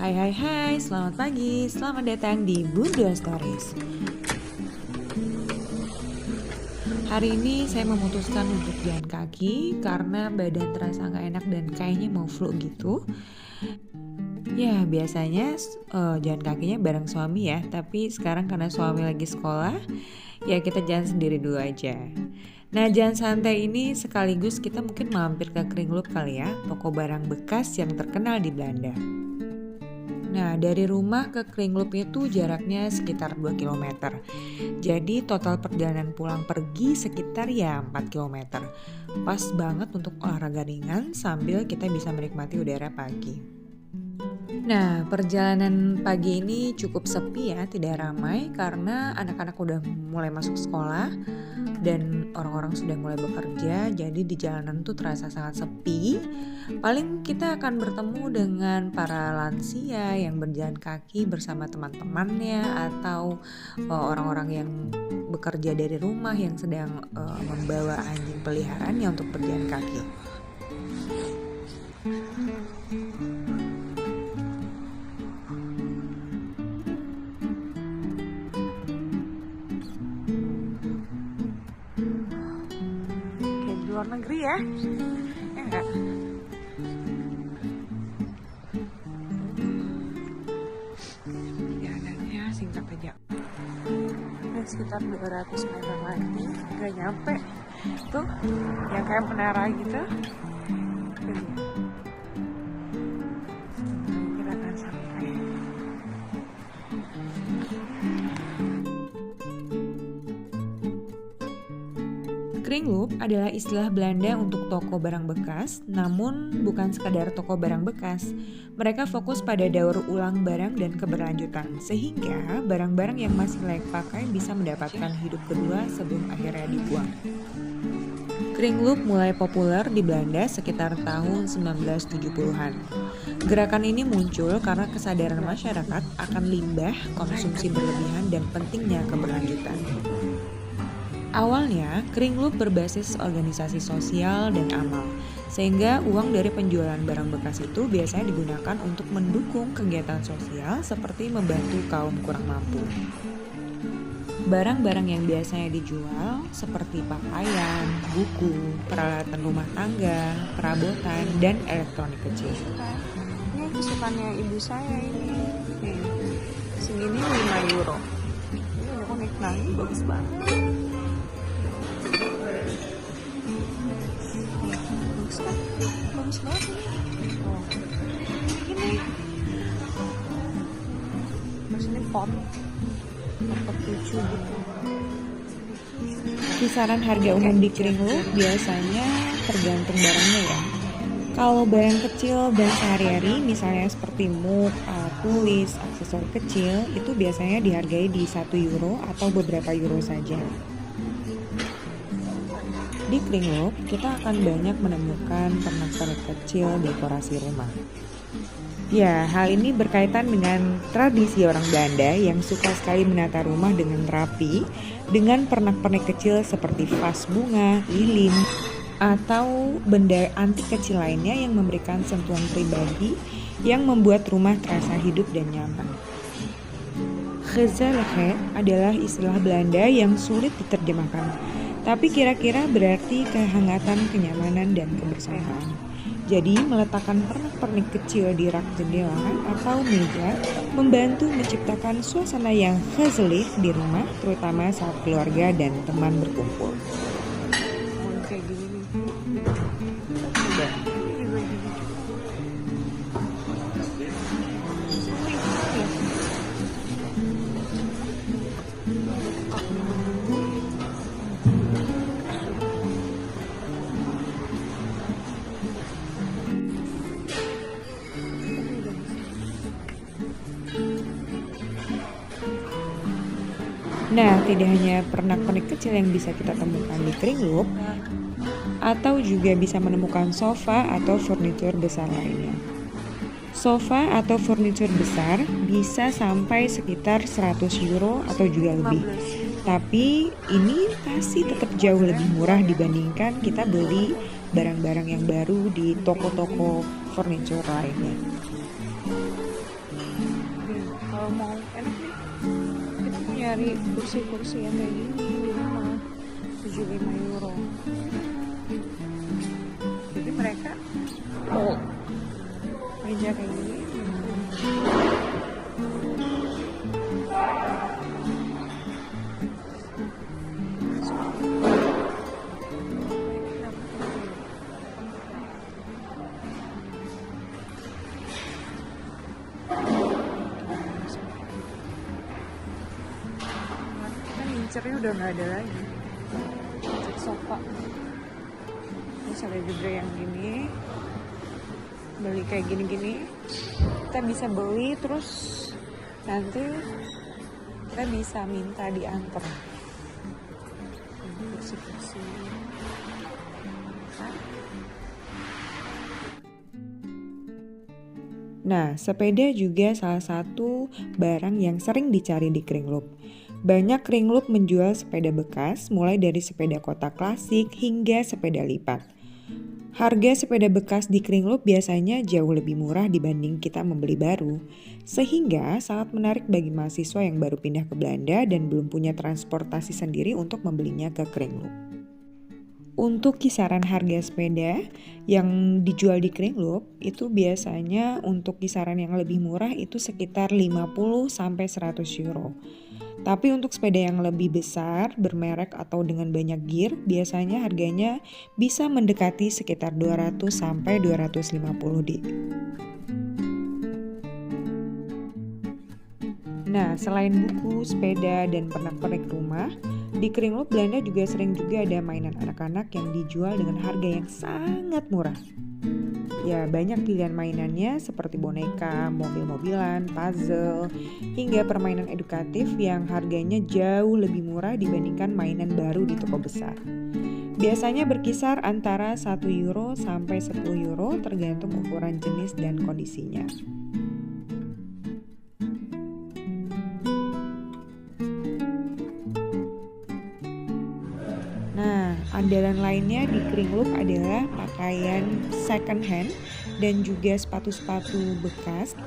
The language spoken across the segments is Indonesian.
Hai, selamat pagi, selamat datang di Bunda Stories. Hari ini saya memutuskan untuk jalan kaki karena badan terasa gak enak dan kayaknya mau flu gitu. Ya biasanya jalan kakinya bareng suami ya, tapi sekarang karena suami lagi sekolah, ya kita jalan sendiri dulu aja. Nah jalan santai ini sekaligus kita mungkin mampir ke Kringloop kali ya, toko barang bekas yang terkenal di Belanda. Nah dari rumah ke Kringloop itu jaraknya sekitar 2 km. Jadi total perjalanan pulang pergi sekitar ya 4 km. Pas banget untuk olahraga ringan sambil kita bisa menikmati udara pagi. Nah perjalanan pagi ini cukup sepi ya, tidak ramai karena anak-anak udah mulai masuk sekolah dan orang-orang sudah mulai bekerja, jadi di jalanan tuh terasa sangat sepi. Paling kita akan bertemu dengan para lansia yang berjalan kaki bersama teman-temannya atau orang-orang yang bekerja dari rumah yang sedang membawa anjing peliharaannya untuk berjalan kaki. Luar negeri ya enggak? Jalannya singkat aja. Sekitar 200 meter lagi, nggak nyampe. Tuh, yang kayak menara gitu. Kita akan sampai. Kringloop adalah istilah Belanda untuk toko barang bekas, namun bukan sekadar toko barang bekas. Mereka fokus pada daur ulang barang dan keberlanjutan, sehingga barang-barang yang masih layak pakai bisa mendapatkan hidup kedua sebelum akhirnya dibuang. Kringloop mulai populer di Belanda sekitar tahun 1970-an. Gerakan ini muncul karena kesadaran masyarakat akan limbah, konsumsi berlebihan, dan pentingnya keberlanjutan. Awalnya, Kringloop berbasis organisasi sosial dan amal, sehingga uang dari penjualan barang bekas itu biasanya digunakan untuk mendukung kegiatan sosial seperti membantu kaum kurang mampu. Barang-barang yang biasanya dijual seperti pakaian, buku, peralatan rumah tangga, perabotan, dan elektronik kecil. Ini kesukaannya ibu saya ini. Segini 5 euro. Ini unik, nah ini bagus banget. Bagus banget ini. Terus ini pot lucu gitu. Kisaran harga umum di Kringloop biasanya tergantung barangnya ya. Kalau barang kecil dan sehari-hari misalnya seperti mug, tulis, aksesoris kecil itu biasanya dihargai di 1 euro atau beberapa euro saja. Di Kringloop, kita akan banyak menemukan pernak-pernik kecil dekorasi rumah. Ya, hal ini berkaitan dengan tradisi orang Belanda yang suka sekali menata rumah dengan rapi, dengan pernak-pernik kecil seperti vas bunga, lilin, atau benda antik kecil lainnya yang memberikan sentuhan pribadi yang membuat rumah terasa hidup dan nyaman. Gezelligheid adalah istilah Belanda yang sulit diterjemahkan. Tapi kira-kira berarti kehangatan, kenyamanan, dan kebersamaan. Jadi meletakkan pernak-pernik kecil di rak jendela atau meja membantu menciptakan suasana yang gezellig di rumah, terutama saat keluarga dan teman berkumpul. Kayak gini nih. Nah, tidak hanya pernak-pernik kecil yang bisa kita temukan di Kringloop, atau juga bisa menemukan sofa atau furnitur besar lainnya. Sofa atau furnitur besar bisa sampai sekitar 100 euro atau juga lebih. Tapi ini pasti tetap jauh lebih murah dibandingkan kita beli barang-barang yang baru di toko-toko furniture lainnya. Kalau mau enak nih, kita mau nyari kursi-kursi yang kayak gini di rumah, 75 euro. Jadi mereka meja kayak gini. Furniture-nya udah nggak ada lagi. Sofa terus ada juga yang gini, beli kayak gini-gini kita bisa beli, terus nanti kita bisa minta diantar. Kursi-kursi. Nah, sepeda juga salah satu barang yang sering dicari di Kringloop. Banyak Kringloop menjual sepeda bekas, mulai dari sepeda kota klasik hingga sepeda lipat. Harga sepeda bekas di Kringloop biasanya jauh lebih murah dibanding kita membeli baru, sehingga sangat menarik bagi mahasiswa yang baru pindah ke Belanda dan belum punya transportasi sendiri untuk membelinya ke Kringloop. Untuk kisaran harga sepeda yang dijual di Kringloop itu biasanya untuk kisaran yang lebih murah itu sekitar 50-100 euro. Tapi untuk sepeda yang lebih besar, bermerek atau dengan banyak gear, biasanya harganya bisa mendekati sekitar 200-250 D. Nah, selain buku, sepeda, dan pernak-pernik rumah, di Kringloop Belanda juga sering ada mainan anak-anak yang dijual dengan harga yang sangat murah. Ya, banyak pilihan mainannya seperti boneka, mobil-mobilan, puzzle, hingga permainan edukatif yang harganya jauh lebih murah dibandingkan mainan baru di toko besar. Biasanya berkisar antara 1 euro sampai 10 euro tergantung ukuran jenis dan kondisinya. Nah, andalan lainnya di Kringloop adalah pakaian second hand dan juga sepatu-sepatu bekas.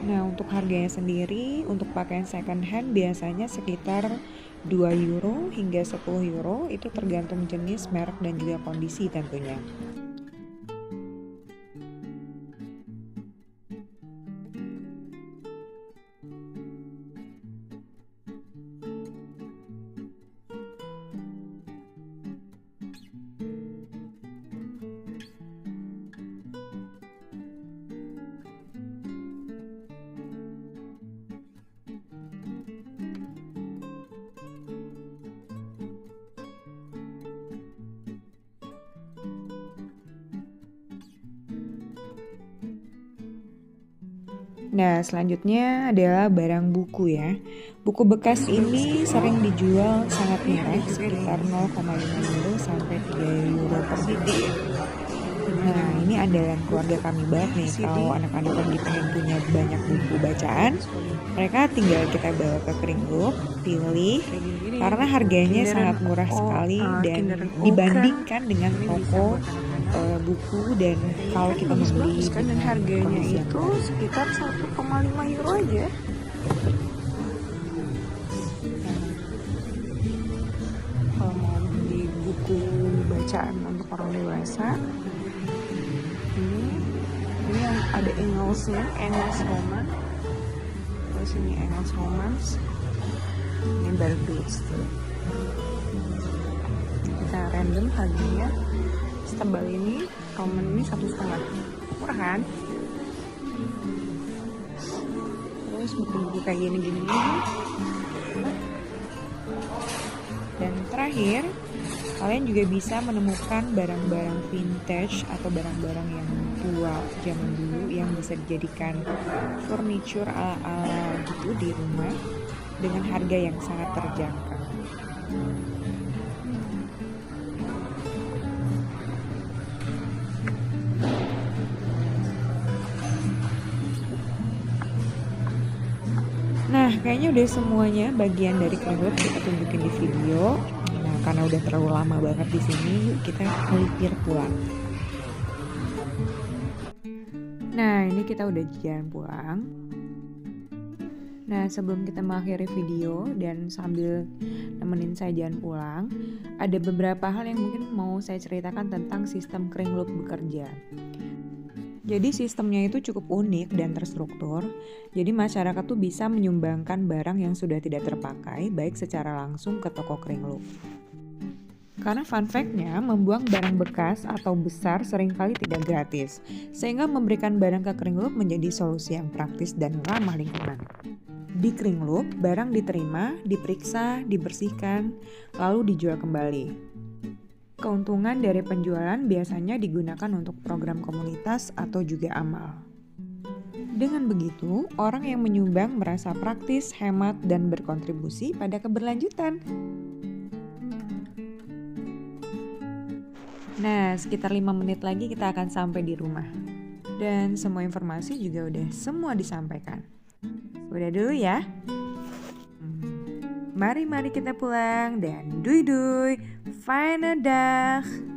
Nah, untuk harganya sendiri, untuk pakaian second hand biasanya sekitar 2 euro hingga 10 euro, itu tergantung jenis, merek, dan juga kondisi tentunya. Nah, selanjutnya adalah barang buku ya. Buku bekas ini sering dijual sangat murah, sekitar 0,5 euro sampai 3 euro per buku. Nah, ini andalan keluarga kami banget nih. Kalau anak-anak lagi pengen punya banyak buku bacaan, mereka tinggal kita bawa ke Kringloop, pilih, karena harganya sangat murah sekali dan dibandingkan dengan toko buku, dan kalau kita membeli dan harganya itu sekitar 1,5 euro aja. Kalau mau beli buku bacaan untuk orang dewasa, ini yang ada Engelsnya, Engels Roman, terus ini Engels Romans, ini Bergdorf. Kita random harganya. Tebal ini, Roman ini 1,5, murah kan? Terus buku-buku kayak gini-gini. Dan terakhir, kalian juga bisa menemukan barang-barang vintage atau barang-barang yang tua zaman dulu yang bisa dijadikan furniture ala-ala gitu di rumah dengan harga yang sangat terjangkau. Nah, kayaknya udah semuanya bagian dari Kringloop kita tunjukin di video. Nah, karena udah terlalu lama banget di sini, yuk kita melipir pulang. Nah, ini kita udah jalan pulang. Nah, sebelum kita mengakhiri video dan sambil nemenin saya jalan pulang, ada beberapa hal yang mungkin mau saya ceritakan tentang sistem Kering Loop bekerja. Jadi sistemnya itu cukup unik dan terstruktur. Jadi masyarakat tuh bisa menyumbangkan barang yang sudah tidak terpakai baik secara langsung ke toko Kering Loop. Karena fun fact-nya, membuang barang bekas atau besar seringkali tidak gratis, sehingga memberikan barang ke Kering Loop menjadi solusi yang praktis dan ramah lingkungan. Di Kering Loop, barang diterima, diperiksa, dibersihkan, lalu dijual kembali. Keuntungan dari penjualan biasanya digunakan untuk program komunitas atau juga amal. Dengan begitu, orang yang menyumbang merasa praktis, hemat, dan berkontribusi pada keberlanjutan. Nah, sekitar 5 menit lagi kita akan sampai di rumah. Dan semua informasi juga udah semua disampaikan. Udah dulu ya. Mari kita pulang dan dui dui. Fijne dag.